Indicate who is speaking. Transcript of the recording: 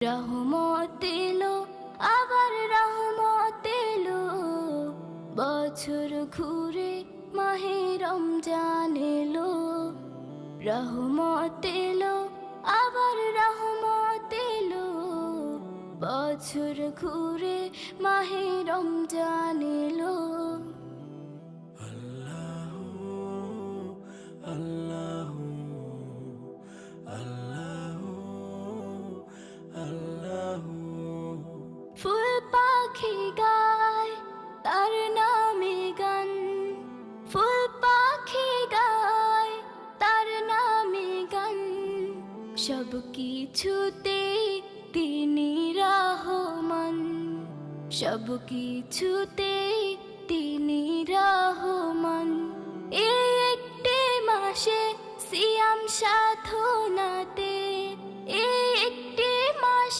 Speaker 1: রহমত এলো, আবার রহমত এলো, বছর ঘুরে মাহে রমজান এলো। রহমত এলো, আবার রহমত এলো, বছর ঘুরে মাহে রমজান এলো।
Speaker 2: আল্লাহু আল্লাহু আল্লাহু আল্লাহু।
Speaker 1: ফুল পাখি গায় তার নামে গান, ফুল পাখি গায় তার নামে গান, সব কিছুতে তিনি রহমান, সব কিছুতে তিনি রহমান। এই একটি মাসে সিয়াম সাধনাতে